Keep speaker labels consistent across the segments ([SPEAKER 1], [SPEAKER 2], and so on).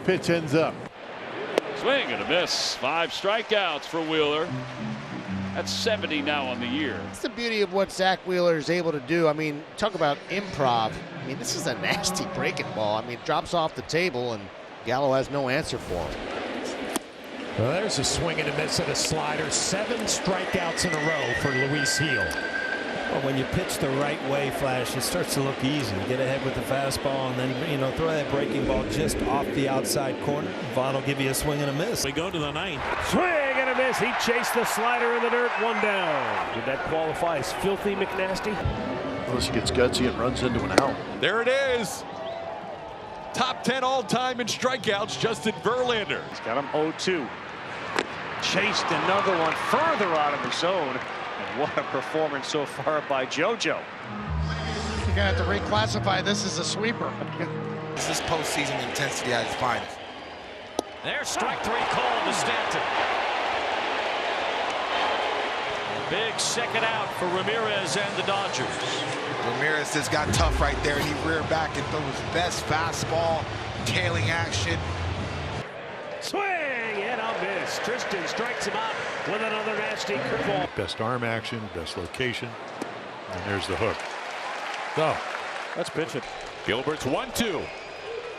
[SPEAKER 1] pitch ends up.
[SPEAKER 2] Swing and a miss. 5 strikeouts for Wheeler. That's 70 now on the year.
[SPEAKER 3] That's the beauty of what Zach Wheeler is able to do. I mean, talk about improv. I mean, this is a nasty breaking ball. I mean, it drops off the table, and Gallo has no answer for him.
[SPEAKER 4] Well, there's a swing and a miss and a slider. 7 strikeouts in a row for Luis Gil.
[SPEAKER 5] Well, when you pitch the right way, Flash, it starts to look easy. You get ahead with the fastball and then, throw that breaking ball just off the outside corner. Vaughn will give you a swing and a miss.
[SPEAKER 6] We go to the 9th.
[SPEAKER 7] Swing and a miss. He chased the slider in the dirt. 1 down. Did that qualify as filthy McNasty?
[SPEAKER 8] Unless he gets gutsy and runs into an out.
[SPEAKER 9] There it is. Top 10 all-time in strikeouts, Justin Verlander.
[SPEAKER 7] He's got him 0-2. Chased another one further out of the zone. And what a performance so far by JoJo.
[SPEAKER 10] You're going to have to reclassify this as a sweeper.
[SPEAKER 11] This is postseason intensity at its finest.
[SPEAKER 6] There's strike 3 called to Stanton. Big second out for Ramirez and the Dodgers.
[SPEAKER 11] Ramirez just got tough right there, and he reared back and threw his best fastball, tailing action.
[SPEAKER 7] Swing and a miss. Tristan strikes him out with another nasty curveball.
[SPEAKER 1] Best arm action, best location. And there's the hook. So,
[SPEAKER 7] let's pitch it.
[SPEAKER 9] Gilbert's 1-2.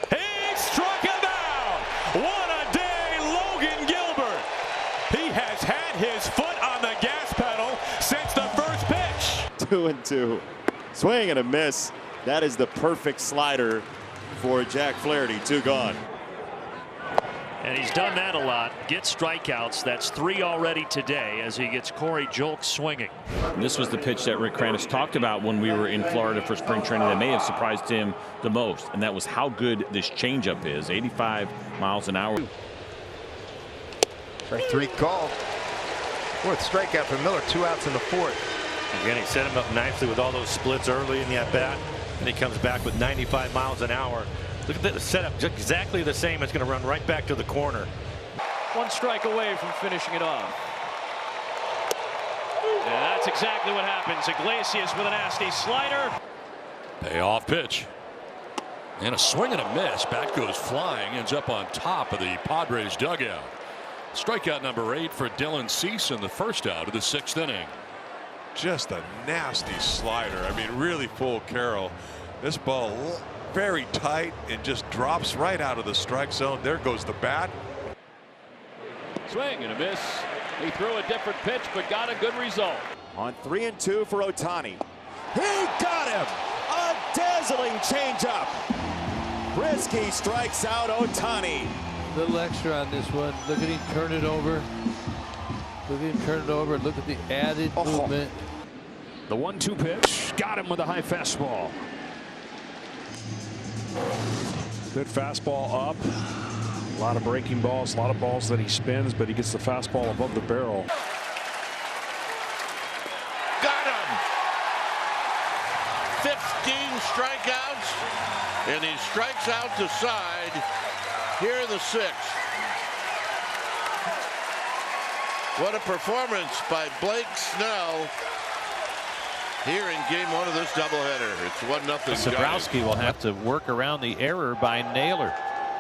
[SPEAKER 9] He struck him out. What a day, Logan Gilbert. He has had his foot on the gas pedal since the first pitch.
[SPEAKER 12] 2-2. Swing and a miss. That is the perfect slider for Jack Flaherty. 2 gone.
[SPEAKER 6] And he's done that a lot. Gets strikeouts. That's 3 already today as he gets Corey Julks swinging.
[SPEAKER 13] This was the pitch that Rick Kranitz talked about when we were in Florida for spring training that may have surprised him the most, and that was how good this changeup is. 85 miles an hour.
[SPEAKER 11] Strike 3 called. 4th strikeout for Miller. 2 outs in the 4th.
[SPEAKER 5] Again, he set him up nicely with all those splits early in the at-bat. And he comes back with 95 miles an hour. Look at the setup, just exactly the same. It's going to run right back to the corner.
[SPEAKER 2] 1 strike away from finishing it off. And that's exactly what happens. Iglesias with a nasty slider.
[SPEAKER 9] Payoff pitch. And a swing and a miss. Bat goes flying. Ends up on top of the Padres dugout. Strikeout number 8 for Dylan Cease in the first out of the 6th inning.
[SPEAKER 8] Just a nasty slider. I mean, really full Carroll. This ball very tight and just drops right out of the strike zone. There goes the bat.
[SPEAKER 2] Swing and a miss. He threw a different pitch but got a good result.
[SPEAKER 12] On 3-2 for Ohtani. He got him. A dazzling changeup. Brisky strikes out Ohtani.
[SPEAKER 14] Little extra on this one. Look at him turn it over. Look at him turn it over. Look at the added movement.
[SPEAKER 7] The 1-2 pitch. Got him with a high fastball. Good fastball up. A lot of breaking balls, a lot of balls that he spins, but he gets the fastball above the barrel.
[SPEAKER 15] Got him. 15 strikeouts, and he strikes out the side here in the 6th. What a performance by Blake Snell here in game 1 of this doubleheader. It's 1-0.
[SPEAKER 16] Zabrowski will have to work around the error by Naylor.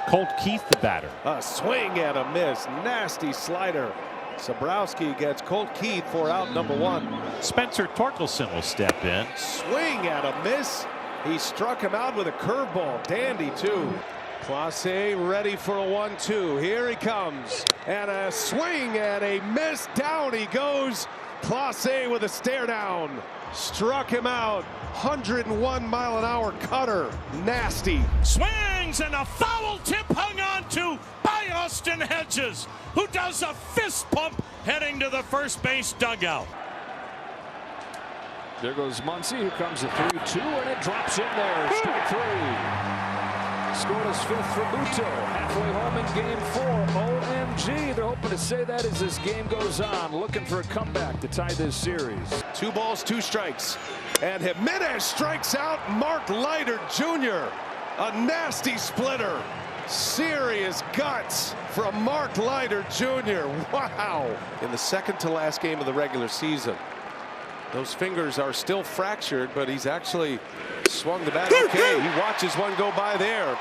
[SPEAKER 16] Colt Keith, the batter.
[SPEAKER 7] A swing and a miss. Nasty slider. Zabrowski gets Colt Keith for out number 1.
[SPEAKER 16] Spencer Torkelson will step in.
[SPEAKER 7] Swing and a miss. He struck him out with a curveball. Dandy, too. Clase ready for a 1-2. Here he comes. And a swing and a miss. Down he goes. Clase with a stare down. Struck him out. 101-mile-an-hour cutter. Nasty.
[SPEAKER 6] Swings and a foul tip hung on to by Austin Hedges, who does a fist pump heading to the first base dugout.
[SPEAKER 7] There goes Muncy, who comes at 3-2, and it drops in there. Strike 3. Scored his 5th for Muto. Halfway home in game 4. OMG. They're hoping to say that as this game goes on. Looking for a comeback to tie this series. 2 balls, 2 strikes. And Jimenez strikes out Mark Leiter Jr. A nasty splitter. Serious guts from Mark Leiter Jr. Wow. In the 2nd to last game of the regular season. Those fingers are still fractured, but he's actually swung the bat okay. He watches one go by there.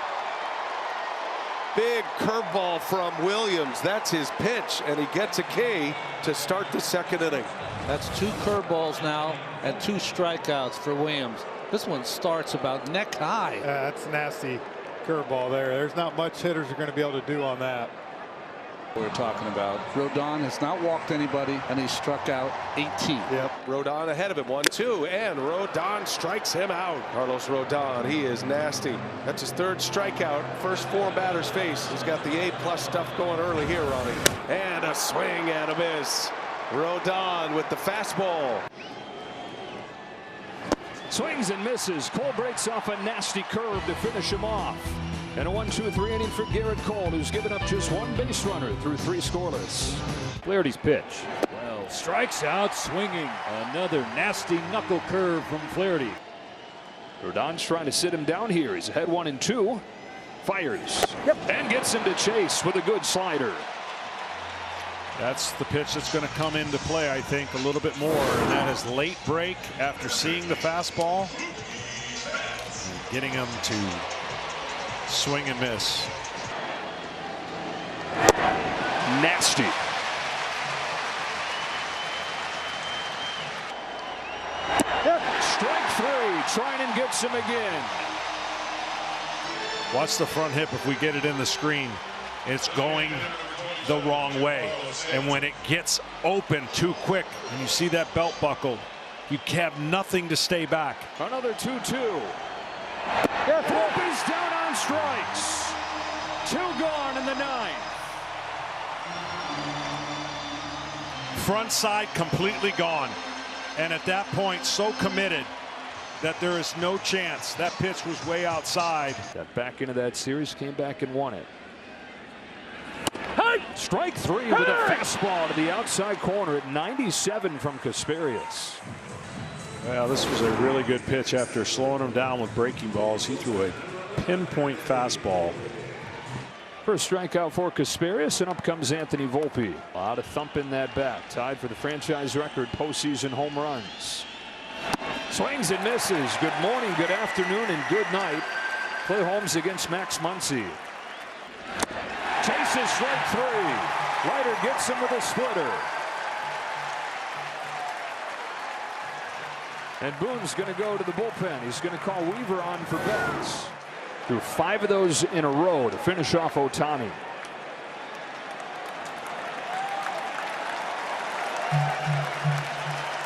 [SPEAKER 17] big curveball from Williams. That's his pitch, and he gets a K to start the second inning.
[SPEAKER 14] That's 2 curveballs now and 2 strikeouts for Williams. This one starts about neck high.
[SPEAKER 18] That's a nasty curveball there. There's not much hitters are going to be able to do on that.
[SPEAKER 19] We're talking about Rodon has not walked anybody, and he struck out 18.
[SPEAKER 17] Yep, Rodon ahead of him, 1-2, and Rodon strikes him out. Carlos Rodon, he is nasty. That's his 3rd strikeout. First 4 batters face. He's got the A+ stuff going early here, Ronnie. And a swing and a miss. Rodon with the fastball.
[SPEAKER 7] Swings and misses. Cole breaks off a nasty curve to finish him off. And a 1-2-3 inning for Garrett Cole, who's given up just 1 base runner through 3 scoreless.
[SPEAKER 2] Flaherty's pitch. Well, strikes out swinging. Another nasty knuckle curve from Flaherty.
[SPEAKER 7] Rodon's trying to sit him down here. He's ahead 1-2. Fires. And gets him to chase with a good slider.
[SPEAKER 1] That's the pitch that's going to come into play, I think, a little bit more. And that is late break after seeing the fastball. And getting him to swing and miss.
[SPEAKER 7] Nasty. Strike 3. Trying and gets him again.
[SPEAKER 1] Watch the front hip. If we get it in the screen, it's going the wrong way. And when it gets open too quick and you see that belt buckle, you have nothing to stay back.
[SPEAKER 7] Another 2-2. Volpe's down on strikes. 2 gone in the 9th.
[SPEAKER 1] Front side completely gone. And at that point, so committed that there is no chance. That pitch was way outside.
[SPEAKER 7] Got back into that series, came back and won it. Strike 3 with a fastball to the outside corner at 97 from Kasperius.
[SPEAKER 1] Well, this was a really good pitch after slowing him down with breaking balls. He threw a pinpoint fastball.
[SPEAKER 7] First strikeout for Kasperius, and up comes Anthony Volpe. A lot of thump in that bat. Tied for the franchise record postseason home runs. Swings and misses. Good morning, good afternoon, and good night. Clay Holmes against Max Muncy. Chases strike 3. Ryder gets him with a splitter. And Boone's going to go to the bullpen. He's going to call Weaver on for bats. Threw 5 of those in a row to finish off Ohtani.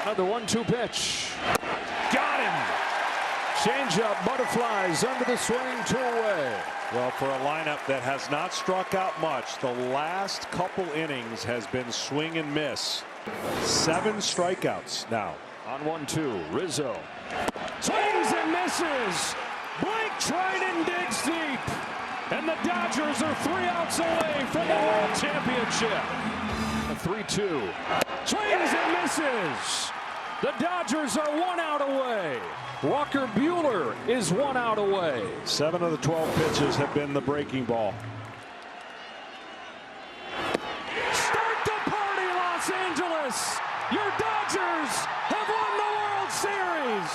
[SPEAKER 7] Another 1-2 pitch. Got him. Changeup, butterflies under the swing, 2 away.
[SPEAKER 1] Well, for a lineup that has not struck out much, the last couple innings has been swing and miss. 7 strikeouts now.
[SPEAKER 7] On 1-2, Rizzo. Swings and misses. Blake Trinan digs deep. And the Dodgers are 3 outs away from the World Championship. A 3-2. Swings and misses. The Dodgers are 1 out away. Walker Buehler is 1 out away.
[SPEAKER 1] 7 of the 12 pitches have been the breaking ball.
[SPEAKER 7] Start the party, Los Angeles. Your Dodgers have won the World Series.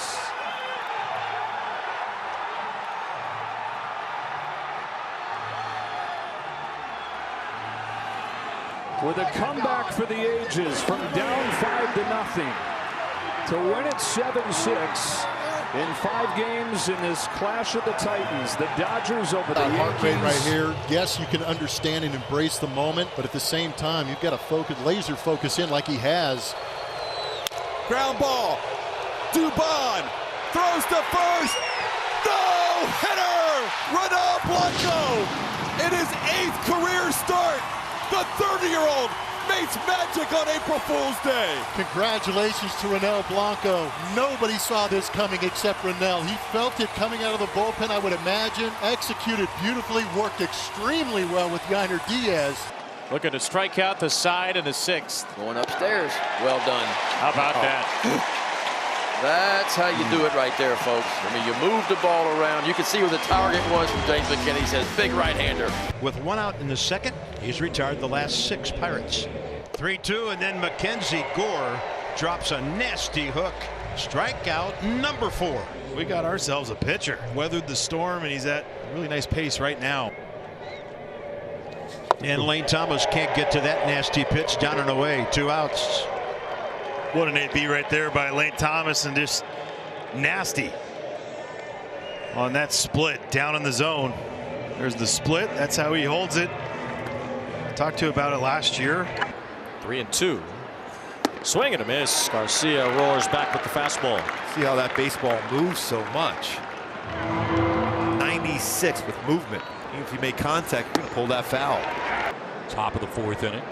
[SPEAKER 7] With a comeback for the ages from down 5-0 to win it 7-6 in 5 games in this clash of the Titans. The Dodgers over the Yankees.
[SPEAKER 20] Heart rate right here. Yes, you can understand and embrace the moment, but at the same time, you've got to focus, laser focus in like he has.
[SPEAKER 12] Ground ball. Dubon throws to first. No hitter. Ronald Blanco in his 8th career start. The 30-year-old makes magic on April Fool's Day.
[SPEAKER 20] Congratulations to Ronel Blanco. Nobody saw this coming except Ronel. He felt it coming out of the bullpen, I would imagine. Executed beautifully, worked extremely well with Yainer Diaz.
[SPEAKER 16] Look at a strikeout, the side, and the 6th.
[SPEAKER 21] Going upstairs. Well done.
[SPEAKER 16] How about that?
[SPEAKER 21] That's how you do it right there, folks. I mean, you move the ball around. You can see where the target was from James McKinney. He says, big right-hander.
[SPEAKER 22] With 1 out in the 2nd, he's retired the last 6 Pirates. 3-2, and then Mackenzie Gore drops a nasty hook. Strikeout number 4.
[SPEAKER 23] We got ourselves a pitcher. Weathered the storm, and he's at a really nice pace right now.
[SPEAKER 22] And Lane Thomas can't get to that nasty pitch. Down and away, 2 outs.
[SPEAKER 3] What an AB right there by Lane Thomas, and just nasty on that split down in the zone. There's the split. That's how he holds it. Talked to you about it last year.
[SPEAKER 4] 3-2. Swing and a miss. Garcia roars back with the fastball.
[SPEAKER 23] See how that baseball moves so much. 96 with movement. Even if you make contact, you're going to pull that foul.
[SPEAKER 9] Top of the 4th inning.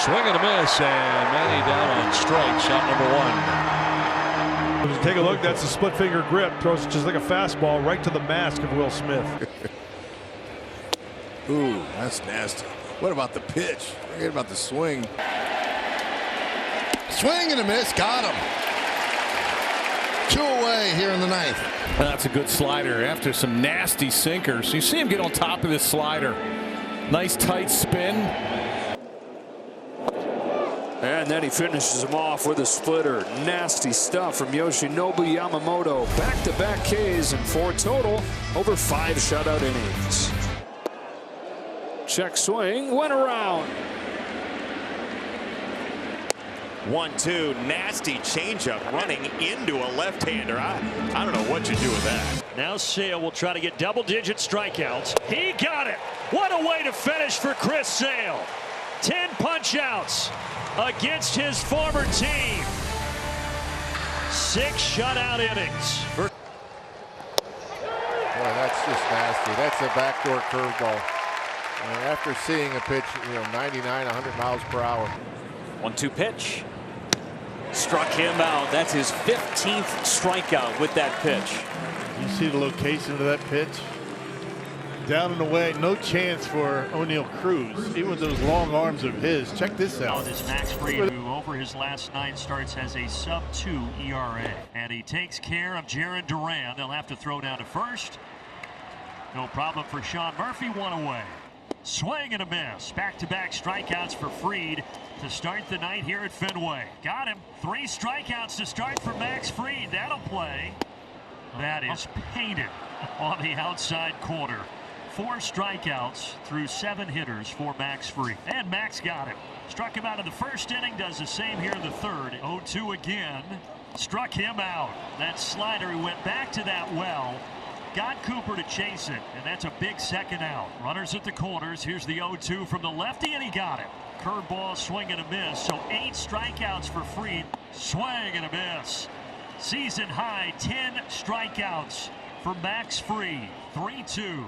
[SPEAKER 9] Swing and a miss, and Manny down on strikes. Shot number 1.
[SPEAKER 24] Take a look. That's a split finger grip. Throws just like a fastball right to the mask of Will Smith.
[SPEAKER 12] Ooh, that's nasty. What about the pitch? Forget about the swing. Swing and a miss. Got him. 2 away here in the 9th.
[SPEAKER 16] And that's a good slider after some nasty sinkers. You see him get on top of this slider. Nice tight spin.
[SPEAKER 7] And then he finishes him off with a splitter. Nasty stuff from Yoshinobu Yamamoto. Back-to-back Ks and 4 total over 5 shutout innings. Check swing, went around.
[SPEAKER 25] 1-2, nasty changeup running into a left-hander. I don't know what you do with that.
[SPEAKER 6] Now Sale will try to get double-digit strikeouts. He got it. What a way to finish for Chris Sale. 10 punch-outs against his former team. 6 shutout innings.
[SPEAKER 18] Boy, that's just nasty. That's a backdoor curveball. And after seeing a pitch, 99, 100 miles per hour.
[SPEAKER 4] 1-2 pitch. Struck him out. That's his 15th strikeout with that pitch.
[SPEAKER 18] You see the location of that pitch? Down and away, no chance for O'Neal Cruz. Even with those long arms of his. Check this out.
[SPEAKER 6] This Max Fried, who over his last 9 starts has a sub-2 ERA. And he takes care of Jared Duran. They'll have to throw down to first. No problem for Sean Murphy, 1 away. Swing and a miss. Back-to-back strikeouts for Fried to start the night here at Fenway. Got him. 3 strikeouts to start for Max Fried. That'll play. That is painted on the outside corner. 4 strikeouts through 7 hitters for Max Fried. And Max got him. Struck him out of the first inning. Does the same here in the 3rd. 0-2 again. Struck him out. That slider, he went back to that well. Got Cooper to chase it, and that's a big second out. Runners at the corners. Here's the 0-2 from the lefty, and he got it. Curveball, swing and a miss. So 8 strikeouts for Fried. Swing and a miss. Season high 10 strikeouts for Max Fried. 3-2.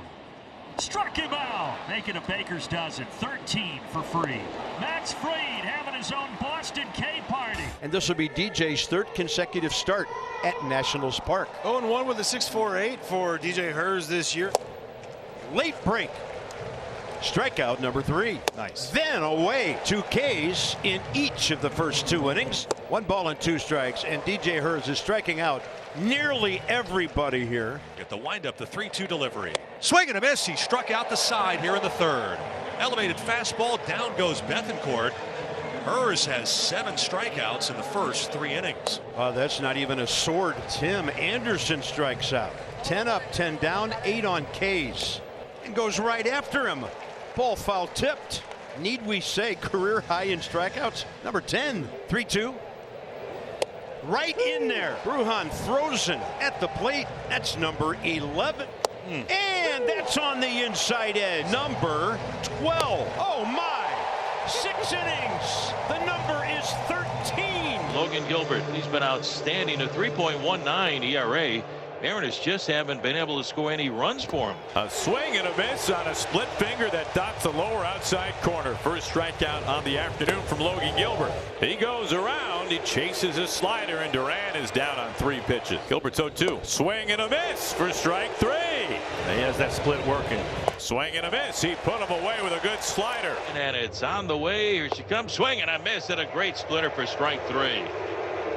[SPEAKER 6] Struck him out, making a baker's dozen. 13 for Fried. Max Fried having his own Boston K party.
[SPEAKER 22] And this will be DJ's 3rd consecutive start at Nationals Park.
[SPEAKER 3] 0-1 with a 6.48 for DJ Hers this year.
[SPEAKER 22] Late break. Strikeout number 3.
[SPEAKER 3] Nice.
[SPEAKER 22] Then away, 2 Ks in each of the first 2 innings. 1 ball and 2 strikes, and DJ Hers is striking out nearly everybody here.
[SPEAKER 26] Get the windup, the 3-2 delivery. Swing and a miss. He struck out the side here in the 3rd. Elevated fastball, down goes Bethancourt. Hers has 7 strikeouts in the first 3 innings.
[SPEAKER 22] That's not even a sword. Tim Anderson strikes out. 10 up, 10 down, 8 on Ks. And goes right after him. Ball foul tipped. Need we say career high in strikeouts? Number 10, 3-2. Right in there. Brujan Frozen at the plate. That's number 11. And that's on the inside edge. Number 12. Oh my. 6 innings. The number is 13.
[SPEAKER 27] Logan Gilbert, he's been outstanding. A 3.19 ERA. Mariners just haven't been able to score any runs for him.
[SPEAKER 9] A swing and a miss on a split finger that dots the lower outside corner. First strikeout on the afternoon from Logan Gilbert. He goes around, he chases his slider, and Duran is down on 3 pitches. Gilbert's 0-2. Swing and a miss for strike 3. He has that split working. Swing and a miss. He put him away with a good slider.
[SPEAKER 27] And it's on the way. Here she comes. Swing and a miss, and a great splitter for strike 3.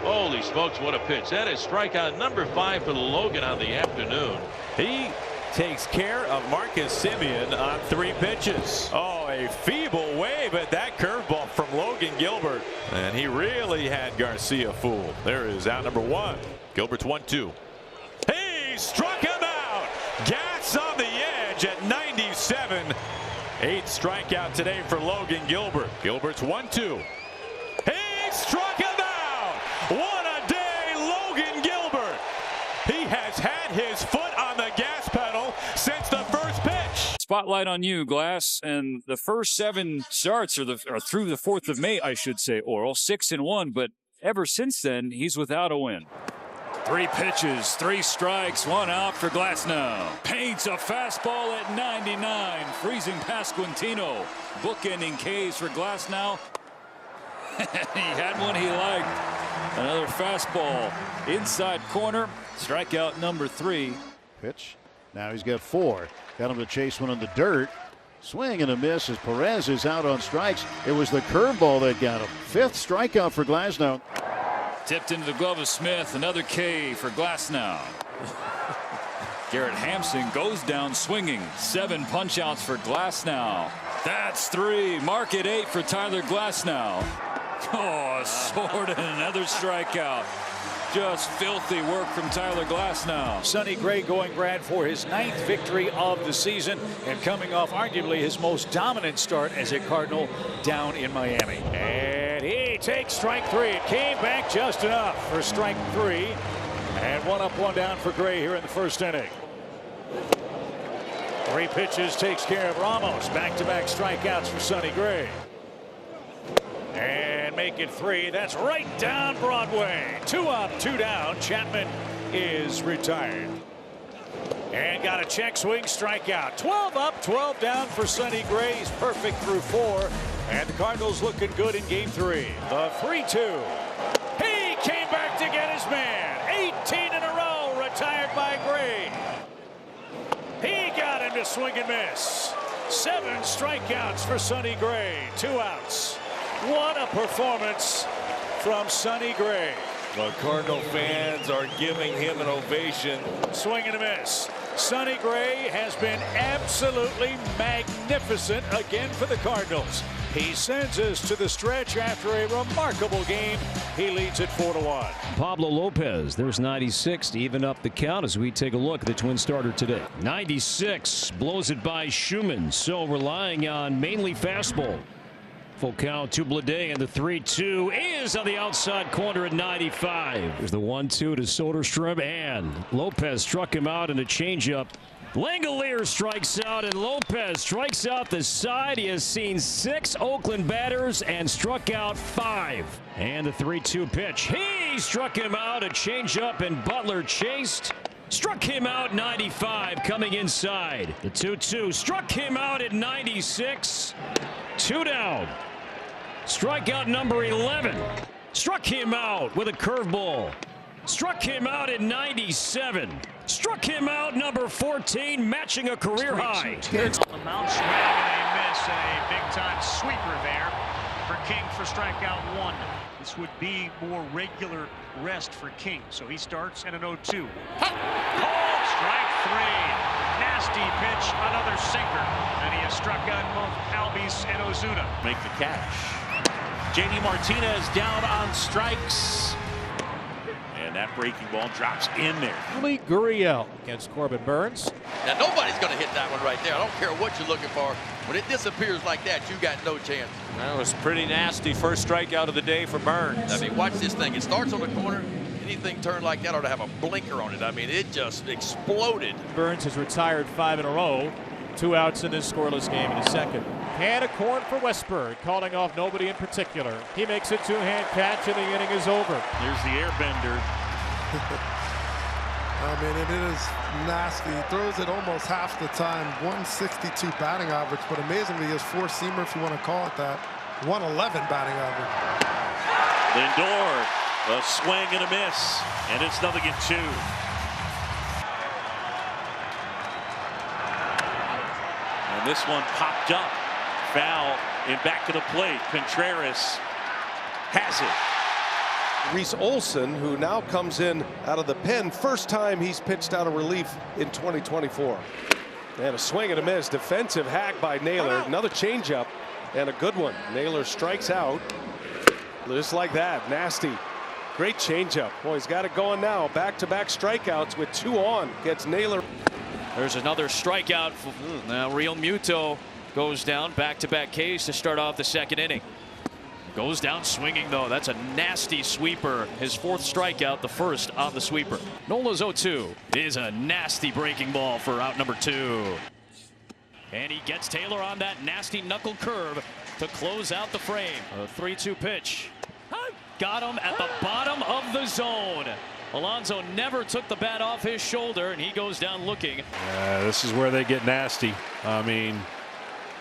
[SPEAKER 27] Holy smokes, what a pitch. That is strikeout number 5 for Logan on the afternoon.
[SPEAKER 9] He takes care of Marcus Semien on 3 pitches. Oh, a feeble wave at that curveball from Logan Gilbert. And he really had Garcia fooled. There is out number 1. Gilbert's 1-2. He struck him out. Gas on the edge at 97. 8th strikeout today for Logan Gilbert. Gilbert's 1-2. He struck him out. What a day, Logan Gilbert. He has had his foot on the gas pedal since the first pitch.
[SPEAKER 7] Spotlight on you, Glass. And the first 7 starts are through the 4th of May, I should say, Oral. 6-1, but ever since then, he's without a win. 3 pitches, 3 strikes, 1 out for Glasnow. Paints a fastball at 99, freezing Pasquantino. Bookending K's for Glasnow. He had one he liked. Another fastball inside corner. Strikeout number 3.
[SPEAKER 5] Pitch. Now he's got 4. Got him to chase one in the dirt. Swing and a miss as Perez is out on strikes. It was the curveball that got him. 5th strikeout for Glasnow.
[SPEAKER 7] Tipped into the glove of Smith. Another K for Glasnow. Garrett Hampson goes down swinging. 7 punch-outs for Glasnow. That's 3. Mark it 8 for Tyler Glasnow. Oh, a sword and another strikeout. Just filthy work from Tyler Glasnow.
[SPEAKER 8] Sonny Gray going Brad for his 9th victory of the season and coming off arguably his most dominant start as a Cardinal down in Miami. And he takes strike 3. It came back just enough for strike 3. And 1 up, 1 down for Gray here in the first inning. 3 pitches takes care of Ramos. Back-to-back strikeouts for Sonny Gray. And make it 3. That's right down Broadway. 2 up, 2 down. Chapman is retired. And got a check swing strikeout. 12 up, 12 down for Sonny Gray. He's perfect through 4. And the Cardinals looking good in game 3. The 3-2. He came back to get his man. 18 in a row retired by Gray. He got him to swing and miss. 7 strikeouts for Sonny Gray. 2 outs. What a performance from Sonny Gray.
[SPEAKER 25] The Cardinal fans are giving him an ovation.
[SPEAKER 8] Swing and a miss. Sonny Gray has been absolutely magnificent again for the Cardinals. He sends us to the stretch after a remarkable game. He leads it 4-1.
[SPEAKER 10] Pablo Lopez, there's 96 to even up the count as we take a look at the Twin starter today. 96 blows it by Schumann, so relying on mainly fastball. Full count to Bleday, and the 3-2 is on the outside corner at 95. There's the 1-2 to Soderstrom, and Lopez struck him out in a changeup. Langolier strikes out, and Lopez strikes out the side. He has seen 6 Oakland batters and struck out 5. And the 3-2 pitch. He struck him out, a changeup, and Butler chased. Struck him out 95 coming inside. The 2-2 struck him out at 96. 2 down. Strikeout number 11. Struck him out with a curveball. Struck him out at 97. Struck him out number 14, matching a career high.
[SPEAKER 6] The mound swing and a miss, and a big-time sweeper there for King for strikeout 1. This would be more regular rest for King, so he starts at an 0-2. Called strike 3. Nasty pitch, another sinker, and he has struck out both Albies and Ozuna.
[SPEAKER 25] Make the catch. JD Martinez down on strikes. And that breaking ball drops in there.
[SPEAKER 24] Lee Gurriel against Corbin Burns.
[SPEAKER 21] Now nobody's going to hit that one right there. I don't care what you're looking for. When it disappears like that, you got no chance.
[SPEAKER 25] That was pretty nasty. First strikeout of the day for Burns.
[SPEAKER 21] I mean, watch this thing. It starts on the corner. Anything turned like that ought to have a blinker on it. I mean, it just exploded.
[SPEAKER 24] Burns has retired 5 in a row. 2 outs in this scoreless game in the second. Can of corn for Westburg, calling off nobody in particular. He makes a 2-hand catch, and the inning is over.
[SPEAKER 25] Here's the airbender.
[SPEAKER 11] I mean, it is nasty. He throws it almost half the time. 162 batting average, but amazingly, his 4-seamer, if you want to call it that, 111 batting average.
[SPEAKER 25] Lindor, a swing and a miss, and it's 0-2. And this one popped up. Foul and back to the plate. Contreras has it.
[SPEAKER 17] Reese Olson, who now comes in out of the pen. First time he's pitched out of relief in 2024. And a swing and a miss. Defensive hack by Naylor. Another changeup and a good one. Naylor strikes out. Just like that. Nasty. Great changeup. Boy, he's got it going now. Back-to-back strikeouts with 2 on. Gets Naylor.
[SPEAKER 4] There's another strikeout. Now Real Muto goes down, back-to-back Ks to start off the second inning. Goes down swinging, though. That's a nasty sweeper. His 4th strikeout, the first on the sweeper. Nola's 0-2 is a nasty breaking ball for out number 2. And he gets Taylor on that nasty knuckle curve to close out the frame. A 3-2 pitch. Got him at the bottom of the zone. Alonso never took the bat off his shoulder, and he goes down looking.
[SPEAKER 1] This is where they get nasty. I mean,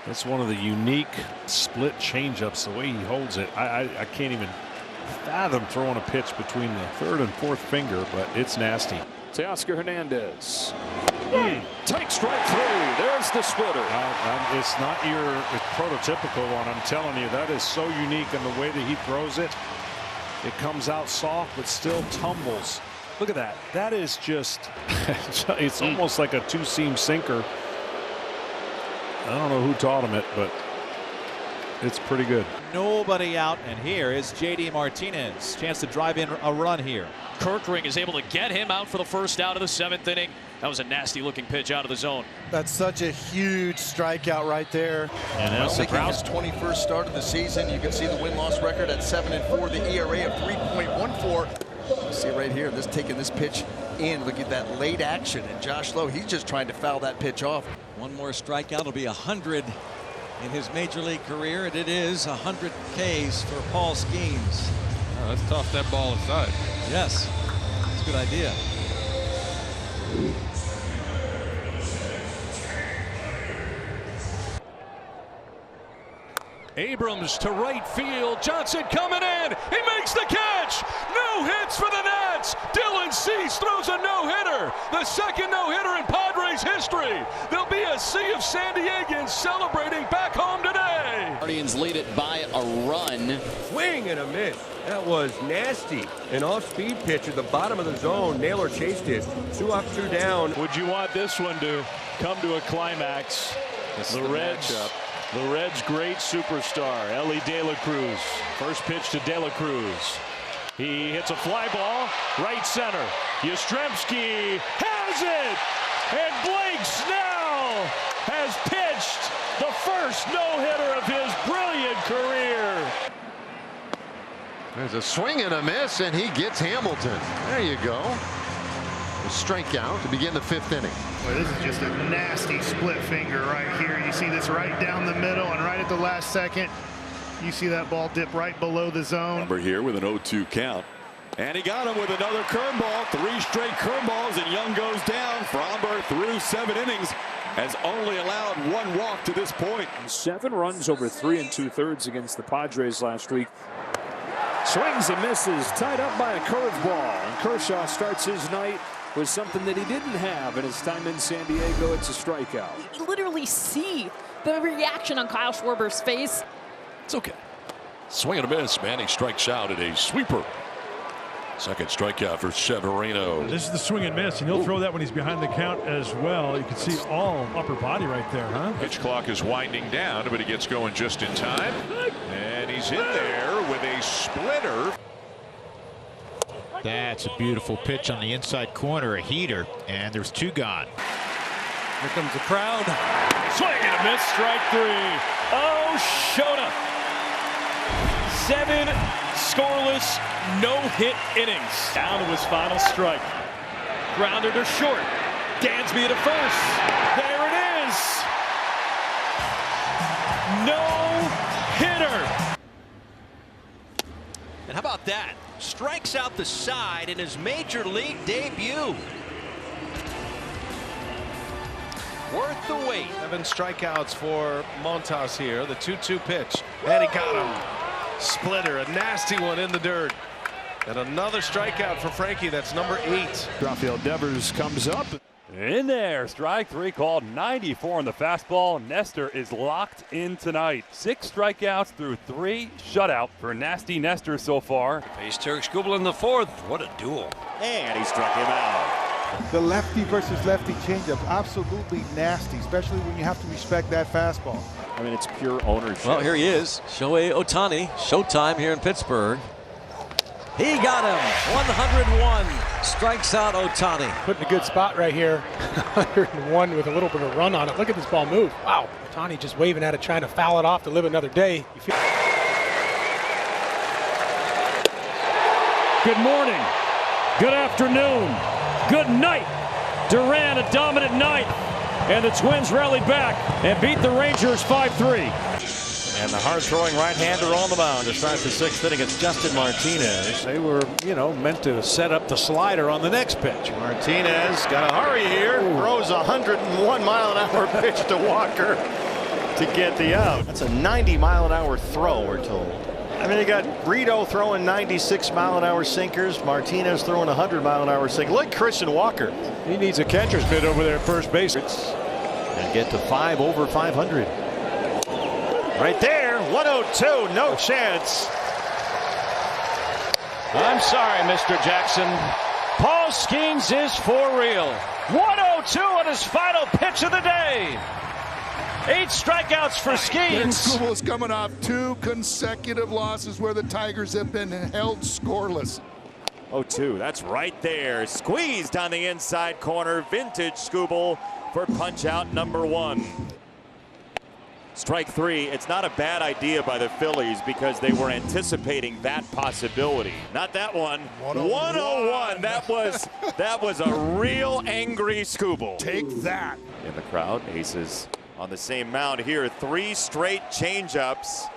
[SPEAKER 1] that's one of the unique split changeups, the way he holds it. I can't even fathom throwing a pitch between the 3rd and 4th finger, but it's nasty.
[SPEAKER 7] Teoscar Hernandez. Take strike 3. There's the splitter.
[SPEAKER 1] It's not your prototypical one. I'm telling you, that is so unique in the way that he throws it. It comes out soft, but still tumbles. Look at that. That is just, it's almost like a 2-seam sinker. I don't know who taught him it, but it's pretty good.
[SPEAKER 2] Nobody out, and here is J.D. Martinez. Chance to drive in a run here.
[SPEAKER 4] Kirkring is able to get him out for the first out of the 7th inning. That was a nasty looking pitch out of the zone.
[SPEAKER 13] That's such a huge strikeout right there.
[SPEAKER 14] And that's making his 21st start of the season. You can see the win-loss record at 7-4, the ERA of 3.14. You see right here, taking this pitch in. Look at that late action. And Josh Lowe, he's just trying to foul that pitch off.
[SPEAKER 2] One more strikeout will be 100 in his major league career, and it is 100 Ks for Paul Skeens.
[SPEAKER 15] Oh, let's toss that ball aside.
[SPEAKER 2] Yes, it's a good idea.
[SPEAKER 8] Abrams to right field. Johnson coming in. He makes the catch. No hits for the Nats. Dylan Cease throws a no-hitter. The second no-hitter in Padres history. There'll be a sea of San Diegans celebrating back home today.
[SPEAKER 19] Guardians lead it by a run.
[SPEAKER 20] Swing and a miss. That was nasty. An off-speed pitch at the bottom of the zone. Naylor chased it. 2 up, 2 down.
[SPEAKER 1] Would you want this one to come to a climax? The Reds' great superstar, Ellie De La Cruz. First pitch to De La Cruz. He hits a fly ball, right center. Yastrzemski has it! And Blake Snell has pitched the first no-hitter of his brilliant career.
[SPEAKER 22] There's a swing and a miss, and he gets Hamilton. There you go. A strikeout to begin the 5th inning.
[SPEAKER 28] Boy, this is just a nasty split finger right here. You see this right down the middle, and right at the last second, you see that ball dip right below the zone.
[SPEAKER 29] Number here with an 0-2 count. And he got him with another curveball. 3 straight curveballs, and Young goes down. Fromberg through 7 innings has only allowed 1 walk to this point.
[SPEAKER 7] 7 runs over 3 2/3 against the Padres last week. Swings and misses, tied up by a curveball. And Kershaw starts his night with something that he didn't have in his time in San Diego. It's a strikeout.
[SPEAKER 30] You literally see the reaction on Kyle Schwarber's face.
[SPEAKER 26] It's okay. Swing and a miss. Manning strikes out at a sweeper. Second strikeout for Severino.
[SPEAKER 31] This is the swing and miss, and he'll throw that when he's behind the count as well. You can see all upper body right there, huh?
[SPEAKER 26] Pitch clock is winding down, but he gets going just in time. And he's in there with a splitter.
[SPEAKER 32] That's a beautiful pitch on the inside corner, a heater, and there's 2 gone.
[SPEAKER 8] Here comes the crowd. Swing and a miss, strike 3. Oh, Shota. 7 scoreless, no-hit innings. Down to his final strike. Grounder to short. Dansby to first. There it is. No-hitter.
[SPEAKER 22] And how about that? Strikes out the side in his major league debut.
[SPEAKER 17] Worth the wait. 7 strikeouts for Montas here. The 2-2 pitch. And he got him. Splitter, a nasty one in the dirt. And another strikeout for Frankie. That's number 8.
[SPEAKER 1] Rafael Devers comes up.
[SPEAKER 33] In there, strike 3 called, 94 on the fastball. Nestor is locked in tonight. 6 strikeouts through 3 shutout for Nasty Nestor so far.
[SPEAKER 22] Face Turk Skubal in the 4th. What a duel.
[SPEAKER 4] And he struck him out.
[SPEAKER 34] The lefty versus lefty changeup, absolutely nasty, especially when you have to respect that fastball.
[SPEAKER 7] I mean, it's pure ownership.
[SPEAKER 2] Well, here he is, Shohei Ohtani. Showtime here in Pittsburgh. He got him. 101 strikes out Ohtani.
[SPEAKER 3] Put in a good spot right here. 101 with a little bit of run on it. Look at this ball move. Wow. Ohtani just waving at it, trying to foul it off to live another day.
[SPEAKER 7] Good morning. Good afternoon. Good night. Duran, a dominant night. And the Twins rallied back and beat the Rangers 5-3.
[SPEAKER 8] And the hard-throwing right-hander on the mound to start the 6th inning. It's Justin Martinez. They were, meant to set up the slider on the next pitch.
[SPEAKER 22] Martinez got to hurry here. Throws a 101-mile-an-hour pitch to Walker to get the out. That's a 90-mile-an-hour throw, we're told. I mean, you got Brito throwing 96-mile-an-hour sinkers. Martinez throwing 100-mile-an-hour sinker. Look, Christian Walker.
[SPEAKER 8] He needs a catcher's mitt over there at first base. And get to 5 over 500.
[SPEAKER 22] Right there, 102, no chance.
[SPEAKER 7] I'm sorry, Mr. Jackson. Paul Skeens is for real. 102 on his final pitch of the day. 8 strikeouts for Skeens.
[SPEAKER 5] Skubal is coming off 2 consecutive losses where the Tigers have been held scoreless.
[SPEAKER 6] 0-2, that's right there. Squeezed on the inside corner. Vintage Skubal for punch out number 1. Strike 3. It's not a bad idea by the Phillies because they were anticipating that possibility. Not that one. 101. That was a real angry Skubal.
[SPEAKER 5] Take that.
[SPEAKER 6] In the crowd, Aces on the same mound here. 3 straight changeups.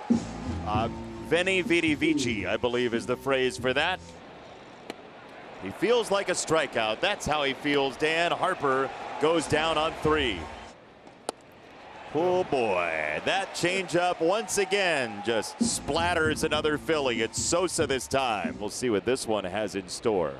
[SPEAKER 6] Veni vidi vici, I believe, is the phrase for that. He feels like a strikeout. That's how he feels. Dan Harper goes down on 3. Oh boy, that changeup once again just splatters another Philly. It's Sosa this time. We'll see what this one has in store.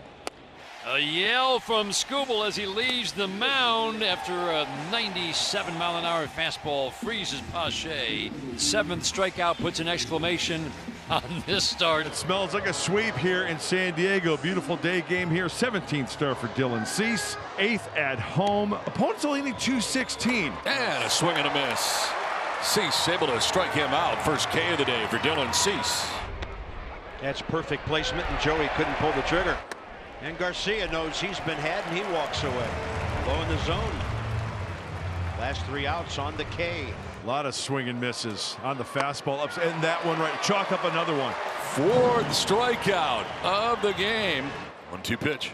[SPEAKER 4] A yell from Skubal as he leaves the mound after a 97-mile-an-hour fastball freezes Pache. 7th strikeout puts an exclamation on this start.
[SPEAKER 31] It smells like a sweep here in San Diego. Beautiful day game here. 17th start for Dylan Cease. 8th at home. Opponents only need 216.
[SPEAKER 1] And a swing and a miss. Cease able to strike him out. First K of the day for Dylan Cease.
[SPEAKER 22] That's perfect placement, and Joey couldn't pull the trigger. And Garcia knows he's been had, and he walks away. Low in the zone. Last 3 outs on the K.
[SPEAKER 31] A lot of swing and misses on the fastball ups, and that one right. Chalk up another one.
[SPEAKER 1] 4th strikeout of the game. 1-2 pitch.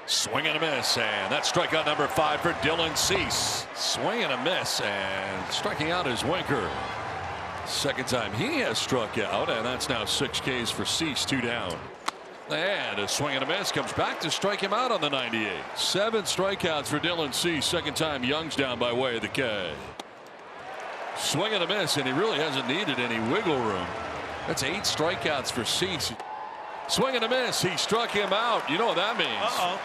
[SPEAKER 1] Swing and a miss, and that's strikeout number 5 for Dylan Cease. Swing and a miss, and striking out is Winker. Second time he has struck out, and that's now 6 Ks for Cease, 2 down. And a swing and a miss comes back to strike him out on the 98. 7 strikeouts for Dylan Cease. Second time Young's down by way of the K. Swing and a miss, and he really hasn't needed any wiggle room. That's 8 strikeouts for Cease. Swing and a miss. He struck him out. You know what that means.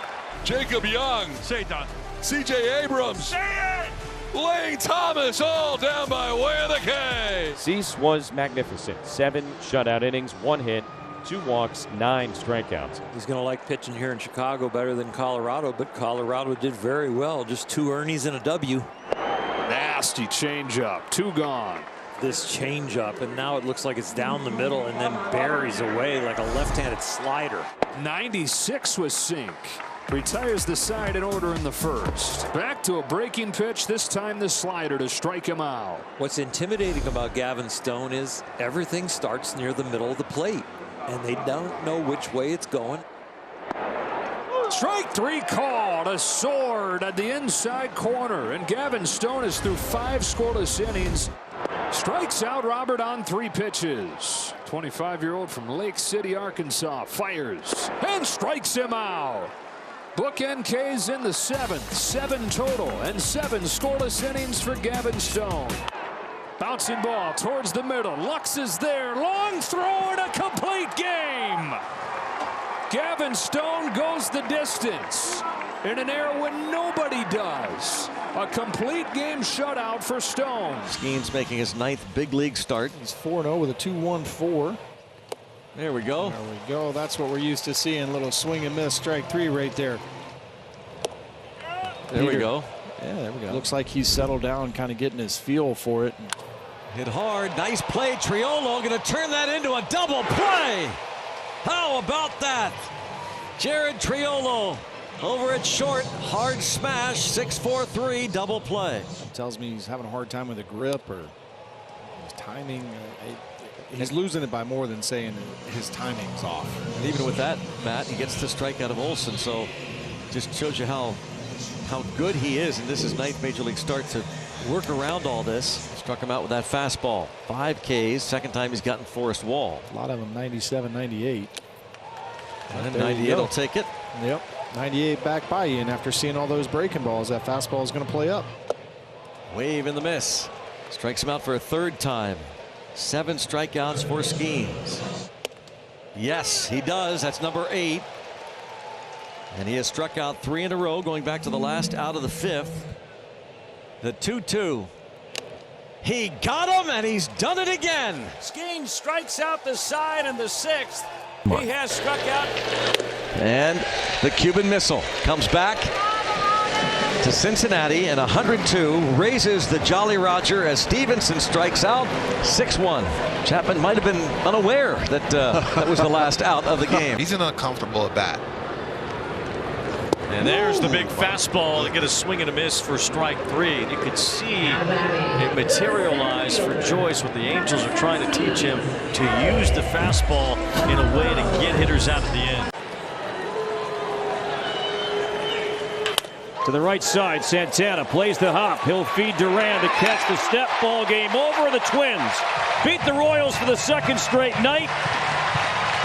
[SPEAKER 1] Jacob Young.
[SPEAKER 31] Say it, Don.
[SPEAKER 1] C.J. Abrams. Say it. Lane Thomas all down by way of the K.
[SPEAKER 9] Cease was magnificent. 7 shutout innings, 1 hit, 2 walks, 9 strikeouts.
[SPEAKER 10] He's going to like pitching here in Chicago better than Colorado, but Colorado did very well. Just 2 Ernies and a W.
[SPEAKER 7] Nasty changeup. 2 gone.
[SPEAKER 10] This changeup, and now it looks like it's down the middle and then buries away like a left-handed slider.
[SPEAKER 7] 96 was Sink. Retires the side in order in the 1st. Back to a breaking pitch, this time the slider to strike him out.
[SPEAKER 10] What's intimidating about Gavin Stone is everything starts near the middle of the plate, and they don't know which way it's going.
[SPEAKER 7] Strike 3 called. A sword at the inside corner, and Gavin Stone is through 5 scoreless innings. Strikes out Robert on 3 pitches. 25-year-old from Lake City, Arkansas, fires and strikes him out. Bookend K's in the 7th. 7 total and 7 scoreless innings for Gavin Stone. Bouncing ball towards the middle. Lux is there. Long throw and a complete game. Gavin Stone goes the distance in an era when nobody does. A complete game shutout for Stone.
[SPEAKER 2] Skeens making his 9th big league start.
[SPEAKER 3] He's 4-0 with a 2-1-4.
[SPEAKER 2] There we go.
[SPEAKER 3] There we go. That's what we're used to seeing. A little swing and miss. Strike 3 right there.
[SPEAKER 2] There we go.
[SPEAKER 3] Yeah, there we go. Looks like he's settled down, kind of getting his feel for it.
[SPEAKER 2] Hit hard. Nice play. Triolo going to turn that into a double play. How about that? Jared Triolo over at short. Hard smash. 6-4-3 double play.
[SPEAKER 11] Tells me he's having a hard time with the grip or his timing. He's losing it by more than saying his timing's off.
[SPEAKER 2] And even with that, Matt, he gets the strikeout of Olsen. So just shows you how good he is. And this is 9th Major League start to work around all this. Struck him out with that fastball. 5 Ks. Second time he's gotten Forrest Wall.
[SPEAKER 11] A lot of them 97, 98.
[SPEAKER 2] And 98 will take it.
[SPEAKER 11] Yep. 98 back by you. And after seeing all those breaking balls, that fastball is going to play up.
[SPEAKER 2] Wave in the miss. Strikes him out for a 3rd time. 7 strikeouts for Skeens. Yes, he does. That's number 8. And he has struck out 3 in a row, going back to the last out of the 5th. The 2-2. He got him, and he's done it again.
[SPEAKER 8] Skeens strikes out the side in the 6th. He has struck out.
[SPEAKER 2] And the Cuban missile comes back to Cincinnati, and 102 raises the Jolly Roger as Stevenson strikes out. 6-1. Chapman might have been unaware that that was the last out of the game.
[SPEAKER 12] He's an uncomfortable at bat.
[SPEAKER 4] And there's the big fastball to get a swing and a miss for strike 3. And you could see it materialize for Joyce. What the Angels are trying to teach him to use the fastball in a way to get hitters out at the end.
[SPEAKER 8] To the right side, Santana plays the hop. He'll feed Duran to catch the step. Ball game over. The Twins beat the Royals for the 2nd straight night.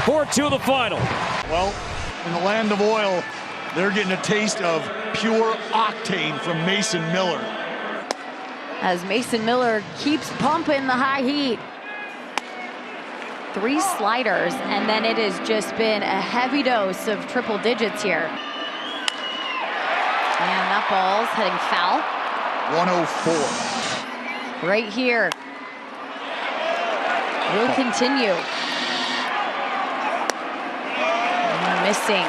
[SPEAKER 8] 4-2 the final.
[SPEAKER 13] Well, in the land of oil, they're getting a taste of pure octane from Mason Miller.
[SPEAKER 14] As Mason Miller keeps pumping the high heat. 3 sliders, and then it has just been a heavy dose of triple digits here. And that ball's heading foul.
[SPEAKER 13] 104.
[SPEAKER 14] Right here. Will continue. And missing.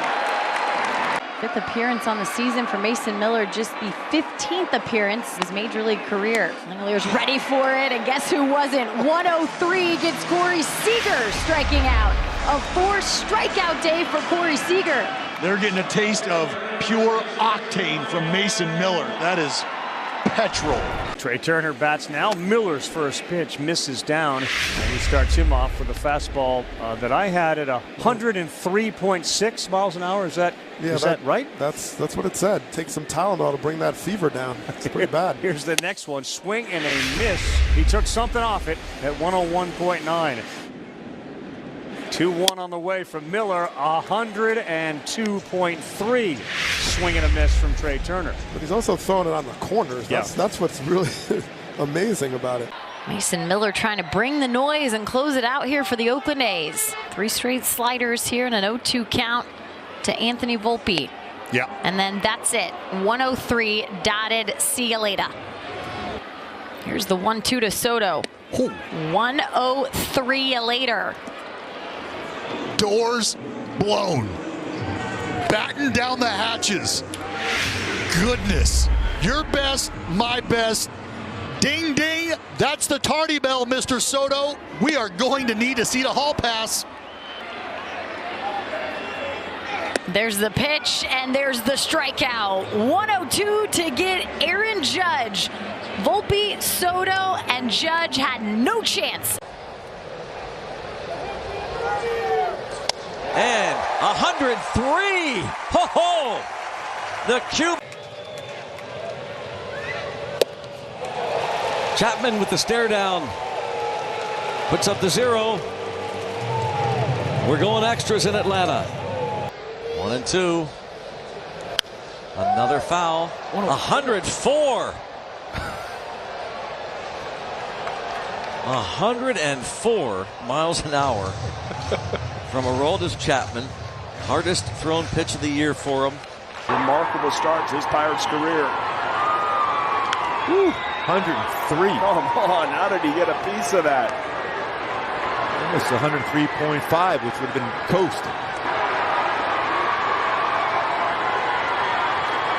[SPEAKER 14] 5th appearance on the season for Mason Miller, just the 15th appearance of his major league career. Langlear's ready for it, and guess who wasn't? 103 gets Corey Seager striking out. A 4th strikeout day for Corey Seager.
[SPEAKER 13] They're getting a taste of pure octane from Mason Miller. That is petrol.
[SPEAKER 8] Trey Turner bats now. Miller's first pitch misses down, and he starts him off with a fastball that I had at 103.6 miles an hour. Is that right?
[SPEAKER 15] That's what it said. Take some Tylenol to bring that fever down. It's pretty bad.
[SPEAKER 8] Here's the next one. Swing and a miss. He took something off it at 101.9. 2-1 on the way from Miller. 102.3. Swing and a miss from Trey Turner.
[SPEAKER 15] But he's also throwing it on the corners. That's what's really amazing about it.
[SPEAKER 14] Mason Miller trying to bring the noise and close it out here for the Oakland A's. 3 straight sliders here and an 0-2 count to Anthony Volpe.
[SPEAKER 15] Yeah.
[SPEAKER 14] And then that's it. 103 dotted. See you later. Here's the 1-2 to Soto. 103 later.
[SPEAKER 5] Doors blown. Batten down the hatches. Goodness. Your best, my best. Ding, ding. That's the tardy bell, Mr. Soto. We are going to need to see the hall pass.
[SPEAKER 14] There's the pitch, and there's the strikeout. 102 to get Aaron Judge. Volpe, Soto, and Judge had no chance.
[SPEAKER 2] And 103. Ho-ho! The Cube. Chapman with the stare down. Puts up the 0. We're going extras in Atlanta. 1-2. Another foul. 104. 104 miles an hour from Aroldis Chapman. Hardest thrown pitch of the year for him.
[SPEAKER 16] Remarkable start to his Pirates career.
[SPEAKER 32] Woo, 103.
[SPEAKER 16] Come on, how did he get a piece of that?
[SPEAKER 32] Almost 103.5, which would have been coast.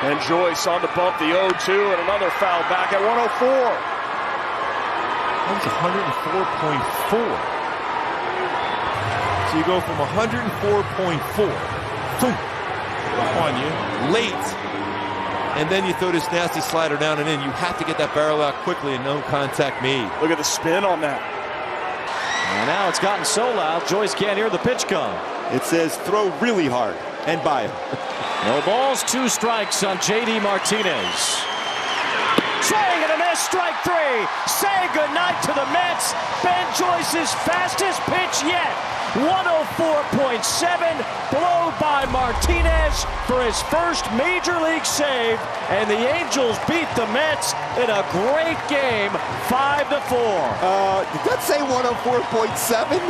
[SPEAKER 16] And Joyce on to bump the 0-2 and another foul back at 104.
[SPEAKER 32] That was 104.4. So you go from 104.4 on you late, and then you throw this nasty slider down and in. You have to get that barrel out quickly and no contact made.
[SPEAKER 16] Look at the spin on that.
[SPEAKER 2] And now it's gotten so loud, Joyce can't hear the pitch come.
[SPEAKER 6] It says throw really hard and by him.
[SPEAKER 2] No balls, 2 strikes on J.D. Martinez.
[SPEAKER 12] Swing and a miss, strike 3. Say goodnight to the Mets. Ben Joyce's fastest pitch yet. 104.7, blow by Martinez for his first major league save, and the Angels beat the Mets in a great game, 5-4.
[SPEAKER 6] Did that say 104.7?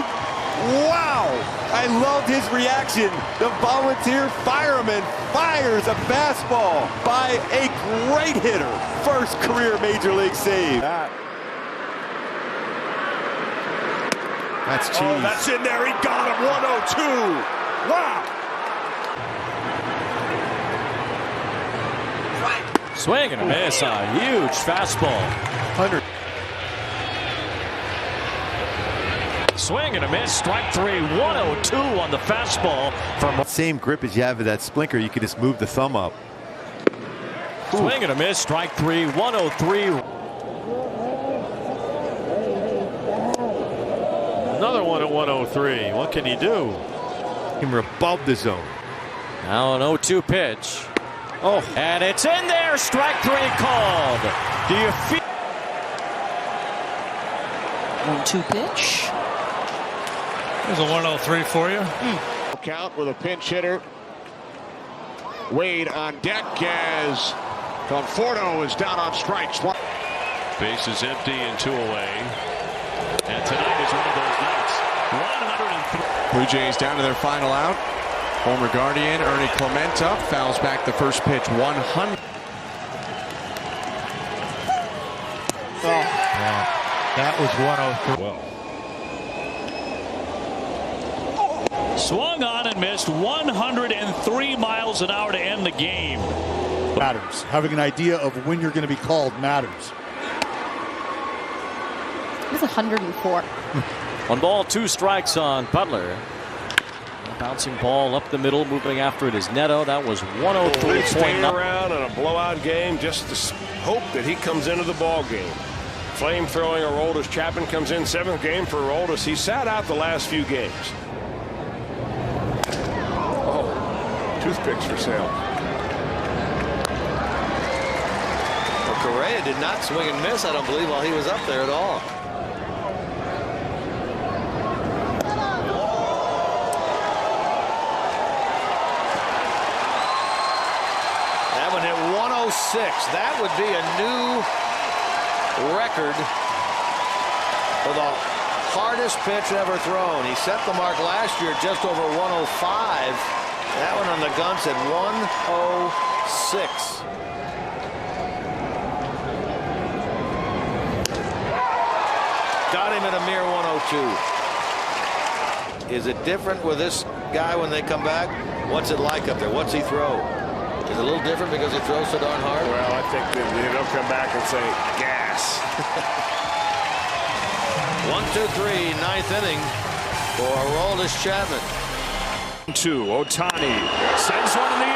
[SPEAKER 6] Wow! I loved his reaction. The volunteer fireman fires a fastball by a great hitter. First career major league save.
[SPEAKER 32] That's cheese.
[SPEAKER 16] Oh, that's in there. He got him. 102. Wow.
[SPEAKER 2] Swing and a miss, a huge fastball. 100. Swing and a miss, strike 3, 102 on the fastball from
[SPEAKER 32] Same grip as you have with that splinker, you can just move the thumb up.
[SPEAKER 2] Swing and a miss, strike 3, 103. Another one at 103. What can he do?
[SPEAKER 32] Him above the zone.
[SPEAKER 2] Now an 0-2 pitch. Oh, and it's in there. Strike 3 called. Do you feel?
[SPEAKER 17] 1-2 pitch.
[SPEAKER 8] There's a 103 for you.
[SPEAKER 16] Count with a pinch hitter. Wade on deck as Conforto is down on strikes.
[SPEAKER 1] Base is empty and 2 away. And tonight is one of those nights. 103.
[SPEAKER 18] Blue Jays down to their final out. Former Guardian Ernie Clementa fouls back the first pitch. 100.
[SPEAKER 8] Yeah, that was 103.
[SPEAKER 1] Well. Swung on and missed 103 miles an hour to end the game.
[SPEAKER 13] Matters. Having an idea of when you're going to be called matters.
[SPEAKER 14] It was 104.
[SPEAKER 2] 1 ball, 2 strikes on Butler. A bouncing ball up the middle, moving after it is Neto. That was 103.9.
[SPEAKER 16] Staying around in a blowout game just to hope that he comes into the ball game. Flame throwing Aroldis. Chapman comes in 7th game for Aroldis. He sat out the last few games. Oh, toothpicks for sale.
[SPEAKER 10] Well, Correa did not swing and miss, I don't believe, while he was up there at all. That one hit 106. That would be a new record for the hardest pitch ever thrown. He set the mark last year just over 105. That one on the gun said 106. Got him at a mere 102. Is it different with this guy when they come back? What's it like up there? What's he throw? Is it a little different because he throws so darn hard?
[SPEAKER 16] Well, I think they'll come back and say gas.
[SPEAKER 10] 1-2-3, 9th inning for Aroldis Chapman.
[SPEAKER 8] 2, Ohtani sends one in the